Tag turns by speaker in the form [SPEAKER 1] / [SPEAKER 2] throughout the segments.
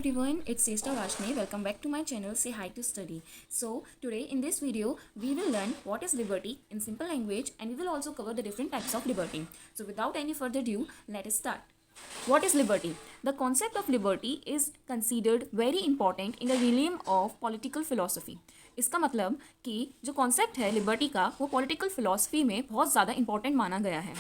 [SPEAKER 1] everyone, it's Sesta Rashni. Welcome back to my channel Say Hi to Study. So today in this video we will learn what is liberty in simple language and we will also cover the different types of liberty. So without any further ado, let us start. What is liberty? The concept of liberty is considered very important in the realm of political philosophy. इसका मतलब कि जो concept है liberty का वो political philosophy में बहुत ज़्यादा इंपॉर्टेंट माना गया है.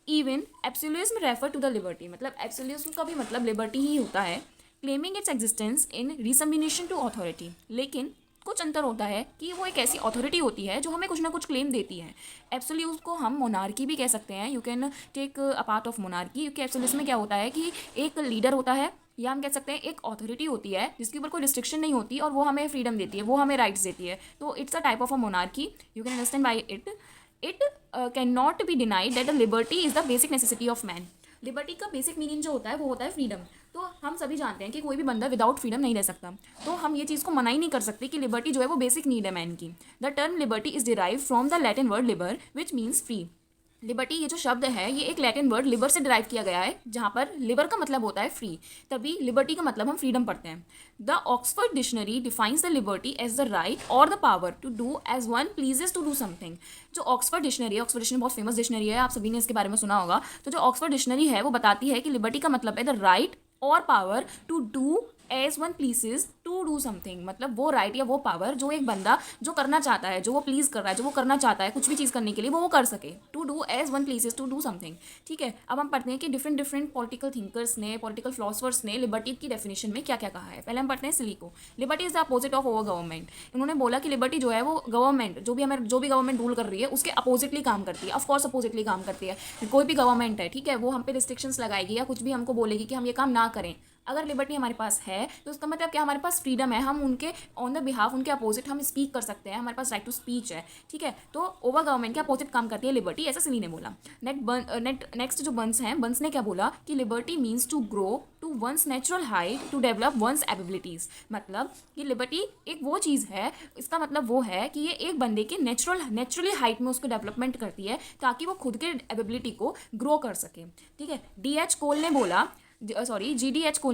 [SPEAKER 1] Even absolutism refer to the liberty, मतलब एब्सोल्यूटिज्म का भी मतलब लिबर्टी ही होता है, claiming its existence in recombination to authority. लेकिन कुछ अंतर होता है कि वो एक ऐसी अथॉरिटी होती है जो हमें कुछ ना कुछ क्लेम देती है. एब्सोल्यूट को हम मोनार्की भी कह सकते हैं. You can take a part of monarchy, क्योंकि एब्सोल्यूटिज्म में क्या होता है कि एक लीडर होता है या हम कह सकते हैं एक अथॉरिटी होती है जिसके ऊपर कोई रिस्ट्रिक्शन नहीं होती और वो हमें फ्रीडम देती है, वो हमें राइट्स देती है. तो it's a type of a monarchy. You can understand by it. It cannot be denied that the liberty is the basic necessity of man. Liberty का बेसिक मीनिंग जो होता है वो होता है फ्रीडम. तो हम सभी जानते हैं कि कोई भी बंदा विदाउट फ्रीडम नहीं रह सकता. तो हम ये चीज़ को मना ही नहीं कर सकते कि लिबर्टी जो है वो बेसिक नीड है मैन की. The term liberty is derive from the Latin word Libre which means free. Liberty ये जो शब्द है ये एक लैटिन वर्ड लिबर से डिराइव किया गया है, जहाँ पर लिबर का मतलब होता है फ्री, तभी लिबर्टी का मतलब हम फ्रीडम पढ़ते हैं. The Oxford dictionary defines the liberty as the right और the power to do as one pleases to do something. जो ऑक्सफोर्ड डिक्शनरी है, ऑक्सफोर्ड डिक्शनरी बहुत फेमस डिक्शनरी है, आप सभी ने इसके बारे में सुना होगा. तो जो ऑक्सफोर्ड डिक्शनरी है वो बताती है कि लिबर्टी का मतलब है द राइट और power to do as one pleases to do something. मतलब वो राइट या वो पावर जो एक बंदा जो करना चाहता है, जो वो प्लीज़ कर रहा है, जो वो करना चाहता है कुछ भी चीज़ करने के लिए वो कर सके. To do as one pleases to do something. ठीक है, अब हम पढ़ते हैं कि डिफरेंट पॉलिटिकल थिंकर्स ने, पॉलिटिकल फिलोसफर्स ने लिबर्टी की डेफिनेशन में क्या क्या कहा है. पहले हम पढ़ते हैं सिली को. Liberty is the opposite of over government. इन्होंने बोला कि लिबर्टी जो है वो गवर्नमेंट जो भी गवर्नमेंट रूल कर रही है उसके अपोजिटली काम करती है. ऑफकोर्स अपोजिटली काम करती है. कोई भी गवर्नमेंट है, ठीक है, वो हम पे रिस्ट्रिक्शंस लगाएगी या कुछ भी हमको बोलेगी कि हम ये काम ना करें. अगर लिबर्टी हमारे पास है तो उसका मतलब क्या, हमारे पास फ्रीडम है, हम उनके ऑन द बिहाफ, उनके अपोजिट हम स्पीक कर सकते हैं, हमारे पास राइट टू स्पीच है. ठीक है, तो ओवर गवर्नमेंट के अपोजिट काम करती है लिबर्टी, ऐसा सिली ने बोला. नेक्स्ट जो बंस हैं, बंस ने क्या बोला कि liberty means to grow to one's natural height to develop one's abilities. मतलब कि लिबर्टी एक वो चीज़ है, इसका मतलब वो है कि ये एक बंदे की नेचुरली हाइट में उसको डेवलपमेंट करती है ताकि वो खुद के एबिलिटी को ग्रो कर सके. ठीक है, GDH कोल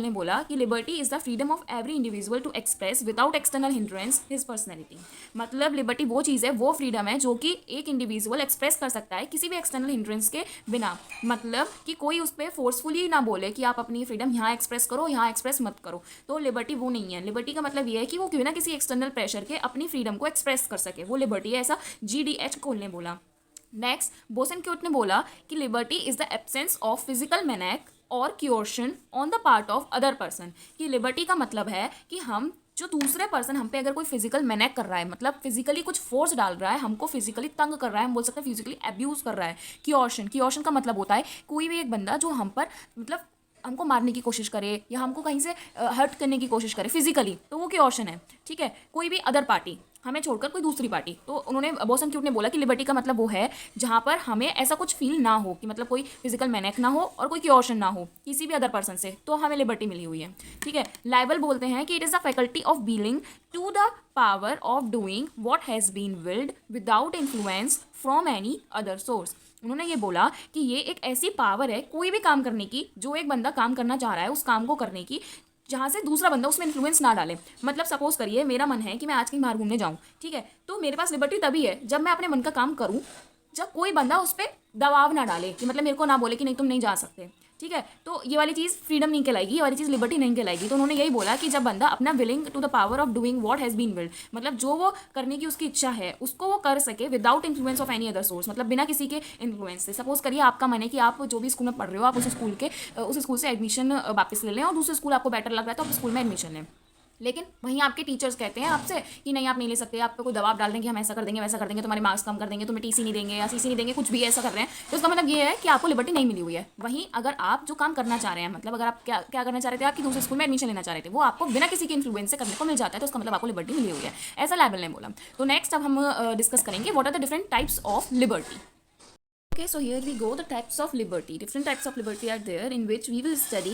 [SPEAKER 1] ने बोला कि liberty is the freedom of every individual to express without external hindrance his personality. मतलब लिबर्टी वो चीज़ है, वो फ्रीडम है जो कि एक इंडिविजुअल एक्सप्रेस कर सकता है किसी भी एक्सटर्नल हिंड्रेंस के बिना. मतलब कि कोई उस पर फोर्सफुली ना बोले कि आप अपनी फ्रीडम यहाँ एक्सप्रेस करो, यहाँ एक्सप्रेस मत करो. तो लिबर्टी वो नहीं है. लिबर्टी का मतलब ये है कि वो बिना किसी एक्सटर्नल प्रेशर के अपनी फ्रीडम को एक्सप्रेस कर सके, वो लिबर्टी है, ऐसा GDH कोल ने बोला. नेक्स्ट बोसेनक्यूट ने बोला कि liberty is the absence of physical menace और coercion on the part of other person. कि लिबर्टी का मतलब है कि हम जो दूसरे पर्सन हम पे अगर कोई फिजिकल मैनेक कर रहा है, मतलब फिजिकली कुछ फोर्स डाल रहा है, हमको फिजिकली तंग कर रहा है, हम बोल सकते हैं फिजिकली अब्यूज़ कर रहा है. क्योर्शन का मतलब होता है कोई भी एक बंदा जो हम पर मतलब हमको मारने की कोशिश करे या हमको कहीं से हर्ट करने की कोशिश करे फिजिकली, तो वो क्योर्शन है. ठीक है, कोई भी अदर पार्टी हमें छोड़कर कोई दूसरी पार्टी. तो उन्होंने बोसेनक्यूट ने बोला कि लिबर्टी का मतलब वो है जहाँ पर हमें ऐसा कुछ फील ना हो कि मतलब कोई फिजिकल मैनेक ना हो और कोई क्योर्शन ना हो किसी भी अदर पर्सन से, तो हमें लिबर्टी मिली हुई है. ठीक है, लाइबल बोलते हैं कि it is the faculty of willing to the power of doing what has been willed without influence from any other source. उन्होंने ये बोला कि ये एक ऐसी पावर है कोई भी काम करने की, जो एक बंदा काम करना चाह रहा है उस काम को करने की, जहाँ से दूसरा बंदा उसमें इन्फ्लुएंस ना डाले. मतलब सपोज करिए मेरा मन है कि मैं आज कहीं बाहर घूमने जाऊँ, ठीक है, तो मेरे पास लिबर्टी तभी है जब मैं अपने मन का काम करूँ, जब कोई बंदा उस पर दबाव ना डाले कि मतलब मेरे को ना बोले कि नहीं तुम नहीं जा सकते. ठीक है, तो ये वाली चीज़ फ्रीडम नहीं कहलाएगी, ये वाली चीज़ लिबर्टी नहीं कहलाएगी. तो उन्होंने यही बोला कि जब बंदा अपना willing to the power of doing what has been willed, मतलब जो वो करने की उसकी इच्छा है उसको वो कर सके without influence of any other source, मतलब बिना किसी के इन्फ्लुएंस से. सपोज करिए आपका मन है कि आप जो भी स्कूल में पढ़ रहे हो आप उस स्कूल से एडमिशन वापस ले लें और दूसरे स्कूल आपको बेटर लग रहा है तो आप स्कूल में एडमिशन लें. लेकिन वहीं आपके टीचर्स कहते हैं आपसे कि नहीं आप नहीं ले सकते, आप पे कोई दबाव डाल देंगे, हम ऐसा कर देंगे वैसा कर देंगे, तुम्हारे मार्क्स कम कर देंगे, तुम्हें TC नहीं देंगे या CC नहीं देंगे, कुछ भी ऐसा कर रहे हैं. तो उसका मतलब ये है कि आपको लिबर्टी नहीं मिली हुई है. वहीं अगर आप जो काम करना चाह रहे हैं, मतलब अगर आप क्या करना चाह रहे थे, आपकी दूसरे स्कूल में एडमिशन लेना चाह रहे थे, वो आपको बिना किसी के इन्फ्लुएंस से करने को मिल जाता है, तो उसका मतलब आपको लिबर्टी मिली हुई है, ऐसा लाइबल ने बोला. तो नेक्स्ट अब हम डिस्कस करेंगे what are the different types of liberty. Okay, so here we go, the types of liberty. Different types of liberty are there in which we will study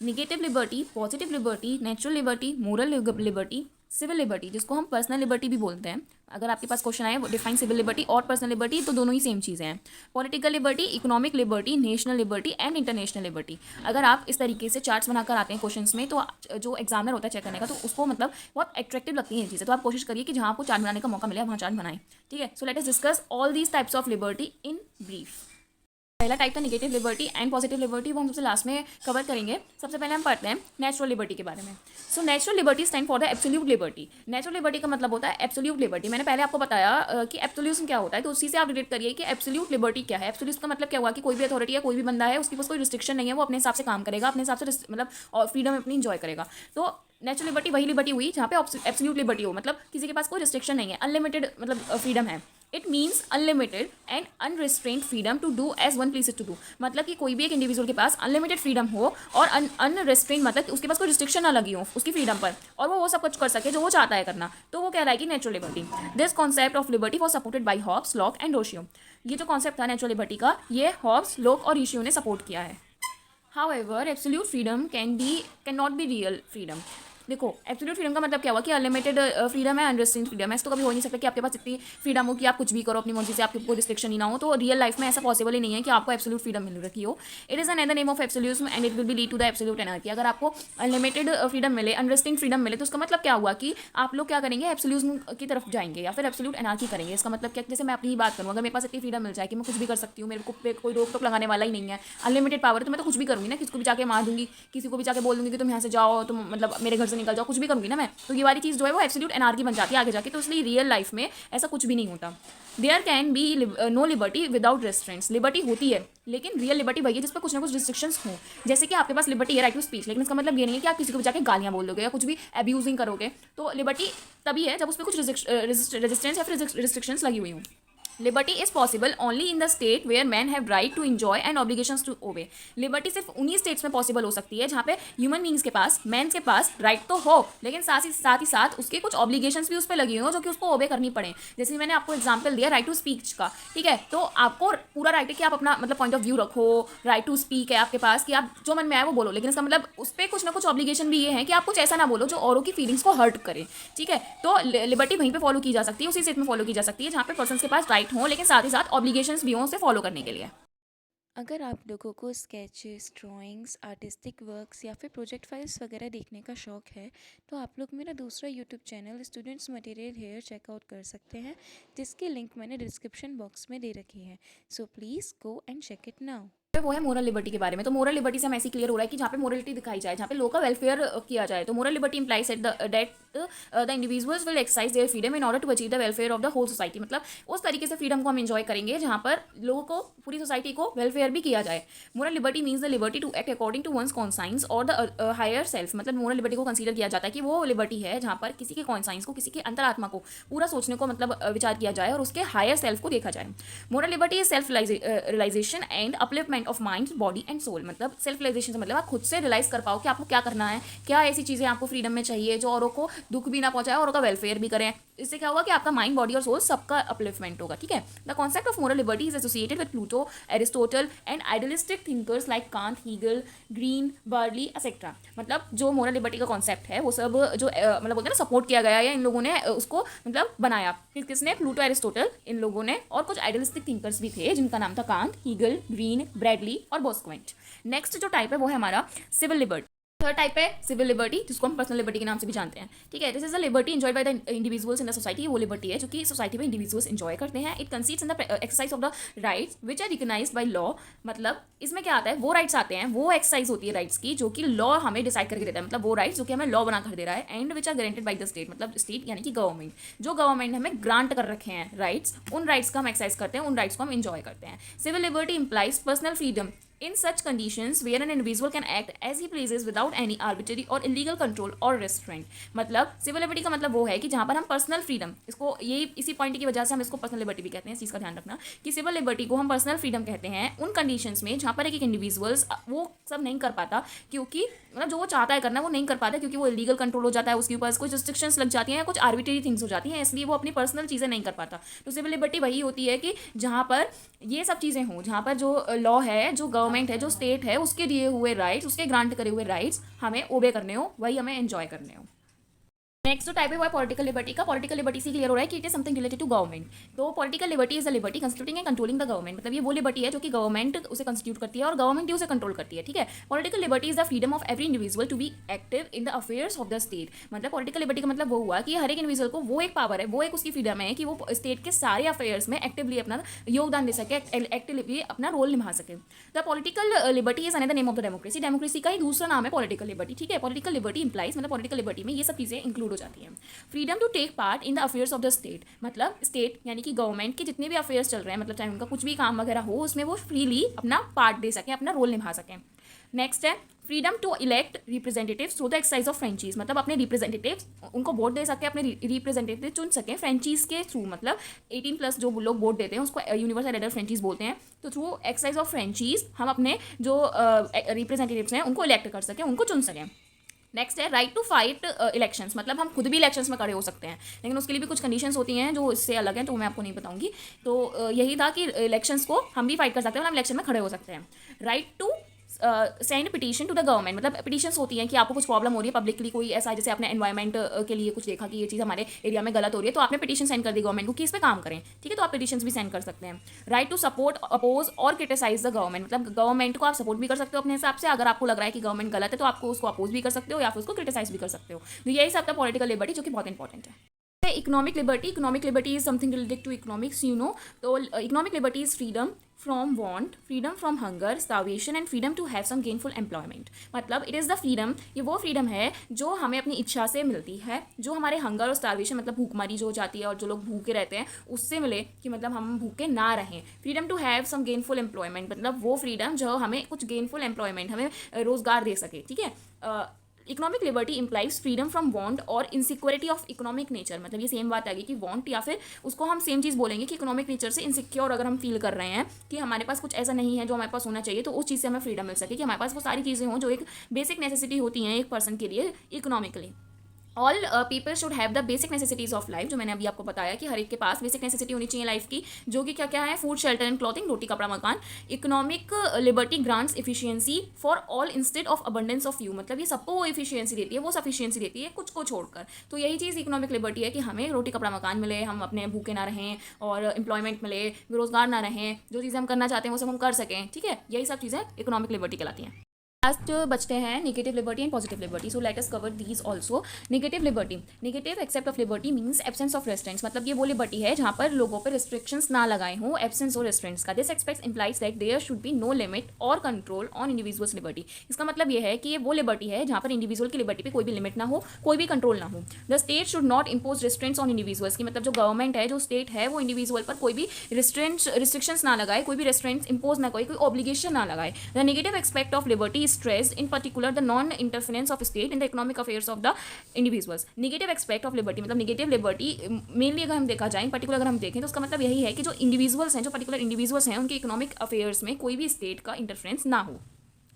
[SPEAKER 1] negative liberty, positive liberty, natural liberty, moral liberty, civil liberty, जिसको हम personal liberty भी बोलते हैं, अगर आपके पास question आए define civil liberty और पर्सनल लिबर्टी, तो दोनों ही सेम चीज़ें हैं। Political liberty, economic liberty, national liberty and international liberty. अगर आप इस तरीके से चार्ट्स बनाकर आते हैं क्वेश्चंस में, तो जो एग्जामिनर होता है चेक करने का, तो उसको मतलब बहुत अट्रैक्टिव लगती हैं चीज़ें। तो आप कोशिश करिए कि जहाँ आपको चार्ट बनाने का मौका मिले वहाँ चार्ट बनाएं, ठीक है। सो let us discuss all these types of liberty in brief. पहला टाइप था negative liberty and positive liberty, वो हम सबसे लास्ट में कवर करेंगे। सबसे पहले हम पढ़ते हैं नेचुरल लिबर्टी के बारे में। So natural liberty stand for the absolute liberty. Natural liberty का मतलब होता है एब्सोल्यूट लिबर्टी। मैंने पहले आपको बताया कि एब्सोल्यूशन क्या होता है, तो उसी से आप रिलेट करिए कि एब्सोल्यूट लिबर्टी क्या है। एब्सोल्यूट का मतलब क्या हुआ कि कोई भी अथॉरिटी या कोई भी बंदा है, उसके पास कोई रिस्ट्रिक्शन नहीं है, वो अपने हिसाब से काम करेगा, अपने हिसाब से मतलब और फ्रीडम अपनी इंजॉय करेगा। तो नेचुरल लिबर्टी वही लिबर्टी हुई जहाँ पे एब्सोल्यूट लिबर्टी हो, मतलब किसी के पास कोई रिस्ट्रिक्शन नहीं है, अनलिमिटेड मतलब फ्रीडम है। It means unlimited and unrestrained freedom to do as one pleases to do. मतलब कि कोई भी एक इंडिविजुअल के पास अनलिमिटेड फ्रीडम हो और अनरिस्ट्रेंट मतलब कि उसके पास कोई रिस्ट्रिक्शन ना लगी हो उसकी फ्रीडम पर, और वो सब कुछ कर सके जो वो चाहता है करना, तो वो कह रहा है कि natural liberty. This concept of liberty was supported by Hobbes, Locke and Rousseau. ये जो कॉन्सेप्ट था नेचुरल लिबर्टी का, ये हॉब्स, लॉक और रोशियो ने सपोर्ट किया है। However, absolute freedom cannot be real freedom. देखो एब्सोल्यूट फ्रीडम का मतलब क्या हुआ कि अनलिमिटेड फ्रीडम है, अनरिस्ट्रिक्ट फ्रीडम है। ऐसा तो कभी हो नहीं सकता कि आपके पास इतनी फ्रीडम हो कि आप कुछ भी करो अपनी मर्जी से, आपको कोई रिस्ट्रिक्शन ही ना हो। तो रियल लाइफ में ऐसा पॉसिबल ही नहीं है कि आपको एब्सोल्यूट फ्रीडम मिल रखी हो। It is another name of absolutism and it will be lead to the absolute anarchy. अगर आपको अनलिमिटेड फ्रीडम मिले, अनरिस्ट्रिक्ट फ्रीडम मिले, तो उसका मतलब क्या हुआ कि आप लोग क्या करेंगे, एब्सोल्यूटिज्म की तरफ जाएंगे या फिर एब्सोल्यूट एनार्की करेंगे। इसका मतलब क्या, जैसे मैं अपनी ही बात करूँ, अगर मेरे पास इतनी फ्रीडम मिल जाए कि मैं कुछ भी कर सकती हूँ, मेरे को कोई रोक टोक लगाने वाला ही नहीं है, अनलिमिटेड पावर, तो मैं तो कुछ भी करूँगी ना, किसी को भी जाके मार दूंगी, किसी को भी जाके बोल दूंगी कि तुम यहाँ से जाओ, तुम मतलब मेरे घर से निकल जाओ, कुछ भी करूँगी ना मैं, तो ये वाली चीज़ जो है वो एब्सोल्यूट एनार्की बन जाती है आगे जाके। तो इसलिए रियल लाइफ में ऐसा कुछ भी नहीं होता। There can be no liberty without restraints. Liberty होती है लेकिन रियल लिबर्टी वही है जिस पर कुछ ना कुछ रिस्ट्रिक्शंस हों। जैसे कि आपके पास लिबर्टी है राइट टू स्पीच, लेकिन इसका मतलब ये नहीं है कि आप किसी को भी जाके गालियाँ बोल दोगे या कुछ भी अब्यूजिंग करोगे। तो लिबर्टी तभी है जब उस पर कुछ रेजिस्टेंस या फिर रिस्ट्रिक्शंस लगी हुई हों। Liberty is possible only in the state where man have right to enjoy and obligations to obey. Liberty सिर्फ उन्हीं स्टेट्स में पॉसिबल हो सकती है जहाँ पे ह्यूमन बींग्स के पास, मैन के पास राइट तो हो, लेकिन साथ ही साथ उसके कुछ ऑब्लिगेशंस भी उस पर लगी हुई हो जो कि उसको ओबे करनी पड़े। जैसे मैंने आपको एग्जाम्पल दिया राइट टू स्पीच का, ठीक है, तो आपको पूरा राइट है कि आप अपना मतलब पॉइंट ऑफ व्यू रखो, राइट टू स्पीक है आपके पास कि आप जो मन में आए वो बोलो, लेकिन इसका मतलब उस पर कुछ ना कुछ ऑब्लिगेशन भी ये है कि आप कुछ ऐसा ना बोलो जो औरों की फीलिंग्स को हर्ट करे, ठीक है। तो लिबर्टी वहीं पे फॉलो की जा सकती है, उसी स्टेट में फॉलो की जा सकती है जहाँ पे पर्सन के पास राइट हो लेकिन साथ ही साथ ऑब्लिगेशंस भी हों उसे फॉलो करने के लिए।
[SPEAKER 2] अगर आप लोगों को स्केचेस, ड्राइंग्स, आर्टिस्टिक वर्क्स या फिर प्रोजेक्ट फाइल्स वगैरह देखने का शौक है, तो आप लोग मेरा दूसरा YouTube channel students material here check out कर सकते हैं, जिसकी लिंक मैंने डिस्क्रिप्शन बॉक्स में दे रखी है। So please go and check it now.
[SPEAKER 1] वो है मोरल लिबर्टी के बारे में। तो मोरल लिबर्टी से हम ऐसे क्लियर हो रहा है कि जहाँ पे मोरलिटी दिखाई जाए, जहाँ पे लोग का वेलफेयर किया जाए। तो moral liberty implies that the individuals will exercise their freedom in order to achieve the welfare of the whole society. मतलब उस तरीके से फ्रीडम को हम एंजॉय करेंगे जहाँ पर लोगों को, पूरी सोसाइटी को वेलफेयर भी किया जाए। Moral liberty means the liberty to act according to one's conscience और द हायर सेल्फ। मतलब मोरल लिबर्टी को कंसीडर किया जाता है कि वो लिबर्टी है जहाँ पर किसी के कॉन्साइंस को, किसी के अंतरात्मा को पूरा सोचने को मतलब विचार किया जाए और उसके हायर सेल्फ को देखा जाए। Moral liberty is self realisation and upliftment of mind, body and soul. मतलब सेल्फ रियलाइजेशन से मतलब आप खुद से रियलाइज कर पाओ कि आपको क्या करना है, क्या ऐसी चीज़ें आपको फ्रीडम में चाहिए जो औरों को दुख भी ना पहुंचाए, औरों का वेलफेयर भी करें। इससे क्या होगा कि आपका माइंड, बॉडी और सोल सबका अपलिफ्टमेंट होगा, ठीक है। The concept of moral liberty is associated with Plato, Aristotle and idealistic thinkers like Kant, Hegel, Green, Burley etcetera. मतलब जो मोरल लिबर्टी का कॉन्सेप्ट है वो सब जो मतलब बोलते हैं ना सपोर्ट किया गया या इन लोगों ने उसको मतलब बनाया। किसने? प्लूटो, एरिस्टोटल, इन लोगों ने, और कुछ आइडियलिस्टिक थिंकर्स भी थे जिनका नाम था कांट, हीगल, ग्रीन, ब्रैडली और बॉस्क्वेंट। नेक्स्ट जो टाइप है वो है हमारा सिविल लिबर्टी। थर्ड टाइप है सिविल लिबर्टी, जिसको हम पर्सनल लिबर्टी के नाम से भी जानते हैं, ठीक है। This is the liberty enjoyed by the individuals in the society. वो लिबर्टी है जो कि सोसाइटी में इंडिविजुअल्स एंजॉय करते हैं। It consist in the exercise of the rights which are recognised by law. मतलब इसमें क्या आता है, वो राइट्स आते हैं, वो एक्सरसाइज होती है राइट्स की जो कि लॉ हमें डिसाइड करके देता है। मतलब वो राइट्स जो कि हमें लॉ बना कर दे रहा है, and which are guaranteed by the state. मतलब स्टेट यानी कि गवर्नमेंट, जो गवर्नमेंट ने हमें ग्रांट कर रखे हैं राइट्स, उन राइट्स का हम एक्सरसाइज करते हैं, उन राइट्स को हम एंजॉय करते हैं। Civil liberty implies personal freedom in such conditions where an individual can act as he pleases without any arbitrary or illegal control or restraint। मतलब सिविल लिबर्टी का मतलब वो है कि जहाँ पर हम पर्सनल फ्रीडम, इसको ये इसी पॉइंट की वजह से हम इसको पर्सनल लिबर्टी भी कहते हैं, इस चीज़ का ध्यान रखना कि सिविल लिबर्टी को हम पर्सनल फ्रीडम कहते हैं उन कंडीशंस में जहाँ पर एक इंडिविजुअल्स वो सब नहीं कर पाता, क्योंकि मतलब जो वो चाहता है करना वो नहीं कर पाता, क्योंकि वो इलीगल कंट्रोल हो जाता है, उसके ऊपर कुछ रिस्ट्रिक्शंस लग जाती हैं, कुछ आर्बिट्रेरी थिंग्स हो जाती हैं, इसलिए वो अपनी पर्सनल चीज़ें नहीं कर पाता। तो सिविल लिबर्टी वही होती है कि जहाँ पर ये सब चीज़ें हों, जहाँ पर जो लॉ है, जो गवर्नमेंट है, जो स्टेट है, उसके दिए हुए राइट्स, उसके ग्रांट करे हुए राइट्स हमें ओबे करने हो, वही हमें एंजॉय करने हो। नेक्स्ट जो टाइप है वो है पॉलिटिकल लिबर्टी का। पॉलिटिकल लिबर्टी से क्लियर हो रहा है कि it is something related to government. तो political liberty is a liberty constituting and controlling the government, मतलब ये वो लिबर्टी है जो कि गवर्नमेंट उसे कंस्टिट्यूट करती है और गवर्नमेंट ही उसे कंट्रोल करती है, ठीक है। Political liberty is the freedom of every individual to be active in the affairs of the state. मतलब पॉलिटिकल लिबर्टी का मतलब वो हुआ कि हर एक इंडिविजुअल को वो एक पावर है, वो एक उसकी फ्रीडम है कि वो स्टेट के सारे अफेयर्स में एक्टिवली अपना योगदान दे सके, एक्टिवली अपना रोल निभा सके। The political liberty is another name of the democracy. Democracy का ही दूसरा नाम है पॉलिटिकल लिबर्टी, ठीक है। पॉलिटिकल लिबर्टी इंप्लाइज, मतलब पॉलिटिकल लिबर्टी में ये सब चीज़ें इंक्लूड हो जाती हैं। Freedom to take part in the affairs of the state, मतलब स्टेट यानी कि गवर्नमेंट के जितने भी अफेयर्स चल रहे हैं, मतलब चाहे उनका कुछ भी काम वगैरह हो, उसमें वो फ्रीली अपना पार्ट दे सकें, अपना रोल निभा सकें। नेक्स्ट है freedom to elect representatives through the exercise of franchise, मतलब अपने रिप्रेजेंटेटिव्स उनको वोट दे सके, अपने रिप्रेजेंटेटिव चुन सकें फ्रेंचीज के थ्रू, मतलब 18+ जो लोग वोट देते हैं उसको यूनिवर्सल एडर फ्रेंचीज बोलते हैं। तो थ्रू एक्सरसाइज ऑफ फ्रेंचीज हम अपने जो रिप्रेजेंटेटिव्स हैं उनको इलेक्ट कर सकें, उनको चुन सकें। नेक्स्ट है राइट टू फाइट इलेक्शंस, मतलब हम खुद भी इलेक्शंस में खड़े हो सकते हैं, लेकिन उसके लिए भी कुछ कंडीशंस होती हैं जो इससे अलग हैं, तो मैं आपको नहीं बताऊंगी। तो यही था कि इलेक्शंस को हम भी फाइट कर सकते हैं, हम इलेक्शन में खड़े हो सकते हैं। Right to send petition to the government, मतलब पिटीशंस होती हैं कि आपको कुछ प्रॉब्लम हो रही है पब्लिकली, कोई ऐसा जैसे आपने एनवायरमेंट के लिए कुछ देखा कि ये चीज़ हमारे एरिया में गलत हो रही है, तो आपने पिटीशन सेंड कर दी गवर्नमेंट को कि इस पर काम करें, ठीक है। तो आप पिटीशंस भी सेंड कर सकते हैं। राइट टू सपोर्ट, अपोज और क्रिटिसाइज द गवर्नमेंट, मतलब गवर्नमेंट को आप सपोर्ट भी कर सकते हो अपने हिसाब से, अगर आपको लग रहा है कि गवर्नमेंट गलत है तो आपको उसको अपोज भी कर सकते हो या फिर उसको क्रिटिसाइज भी कर सकते हो। तो यही सब था पॉलिटिकल लिबर्टी, जो कि बहुत इंपॉर्टेंट है। Economic liberty, economic liberty is something related to economics, you know. तो economic liberty is freedom from want, freedom from hunger, starvation and freedom to have some gainful employment. मतलब it is the freedom, ये वो freedom है जो हमें अपनी इच्छा से मिलती है, जो हमारे हंगर और स्टार्वेशन मतलब भूखमरी जो हो जाती है और जो लोग भूखे रहते हैं उससे मिले, कि मतलब हम भूखे ना रहें। Freedom to have some gainful employment, मतलब वो फ्रीडम जो हमें कुछ गेनफुल एम्प्लॉयमेंट, हमें रोजगार दे सके, ठीक है। Economic liberty implies freedom from want और इनसिक्योरिटी ऑफ इकोनॉमिक नेचर, मतलब ये सेम बात आ गई कि वांट या फिर उसको हम सेम चीज़ बोलेंगे कि इकोनॉमिक नेचर से इनसिक्योर अगर हम फील कर रहे हैं कि हमारे पास कुछ ऐसा नहीं है जो हमारे पास होना चाहिए, तो उस चीज़ से हमें फ्रीडम मिल सके कि हमारे पास वो सारी चीज़ें हों जो एक बेसिक नेसेसिटी होती हैं एक पर्सन के लिए economically. All people should have the basic necessities of life, जो मैंने अभी आपको बताया कि हर एक के पास बेसिक नेसेसिटी होनी चाहिए लाइफ की, जो कि क्या क्या है, फूड, शेल्टर एंड क्लॉथिंग, रोटी कपड़ा मकान। Economic liberty grants efficiency for all instead of abundance of you, मतलब ये सबको वो एफिशिएंसी देती है, वो सफिशिएंसी देती है कुछ को छोड़कर। तो यही चीज़ इकोनॉमिक लिबर्टी है कि हमें रोटी कपड़ा मकान मिले, हम अपने भूखे ना रहें और एम्प्लॉयमेंट मिले, बेरोजगार ना रहें, जो चीज़ें हम करना चाहते हैं वो सब हम कर सकें, ठीक है। यही सब चीज़ें इकोनॉमिक लिबर्टी कहलाती हैं। लास्ट बचते हैं negative liberty and positive liberty, so let us cover these also. Negative liberty, negative aspect of liberty means absence of restraints, मतलब ये वो लिबर्टी है जहाँ पर लोगों पर रिस्ट्रिक्शंस ना लगाए हों, एब्सेंस हो रेस्ट्रेंट्स का। This expects implies that there should be no limit और कंट्रोल ऑन इंडिविजुअल्स लिबर्टी। इसका मतलब ये है कि ये वो लिबर्टी है जहाँ पर इंडिविजुअल की लिबर्टी पे कोई भी लिमिट ना हो, कोई भी कंट्रोल ना हो। The state should not impose restraints on individuals, की मतलब जो गवर्नमेंट है, जो स्टेट है, वो इंडिविजुअल पर कोई भी रिस्ट्रिक्शंस ना लगाए, कोई भी रेस्ट्रेंट्स इम्पोज ना करे, कोई ऑब्लिगेशन ना लगाए। The negative expect of liberty is stressed in particular the non-interference of state in the economic affairs of the individuals. Negative aspect of liberty, मतलब negative liberty मेनली अगर हम देखा जाए, पर्टिकुलर अगर हम देखें तो उसका मतलब यही है कि जो इंडिविजुअल्स हैं, जो पर्टिकुलर इंडिविजुअल्स हैं, उनके इकोनॉमिक अफेयर्स में कोई भी स्टेट का इंटरफेरेंस ना हो।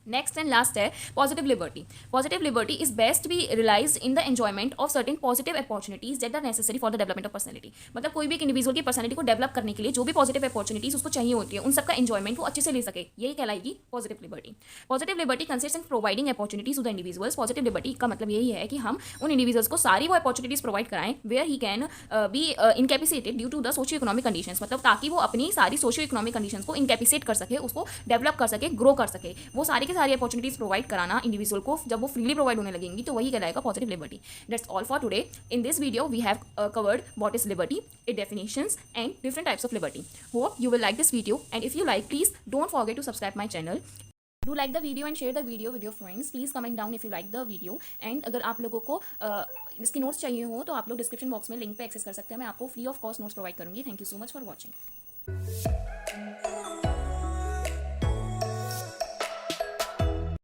[SPEAKER 1] नेक्स्ट एंड लास्ट है positive liberty. Positive liberty is best be realise in the enjoyment of certain positive opportunities that are necessary for the development of personality, मतलब कोई भी एक इंडिविजुअल की पर्सनैलिटी को डेवलप करने के लिए जो भी पॉजिटिव अपॉर्चुनिटीज उसको चाहिए होती है, उन सबका एंजॉयमेंट वो अच्छे से ले सके, यही कहलाएगी positive liberty. Positive liberty consist in providing opportunities to the individuals. Positive liberty का मतलब यही है कि हम उन इंडिविजुअल्स को सारी वो अपॉर्चुनिटीज प्रोवाइड कराएं where he can be incapacitated due to the socio economic conditions, मतलब ताकि वो अपनी सारी सोशियो इकोनॉमिक कंडीशंस को इनकैपेसिटेट कर सके, उसको डेवलप कर सके, ग्रो कर सके। वो सारी की सारी अपॉर्चुनिटीज प्रोवाइड कराना इंडिविजुअल को, जब वो फ्रीली प्रोवाइड होने लगेंगी तो वही कहलाएगा positive liberty. That's all for today. In this video we have covered what is liberty, its definitions and different types of liberty. Hope you will like this video, and if you like, please don't forget to subscribe my channel. Do like the video and share the video with your friends. Please comment down if you like the video. And अगर आप लोगों को इसकी notes चाहिए हो तो आप लोग डिस्क्रिप्शन बॉक्स में लिंक पे एक्सेस कर सकते हैं, मैं आपको free of cost notes provide करूँगी। Thank you so much for watching.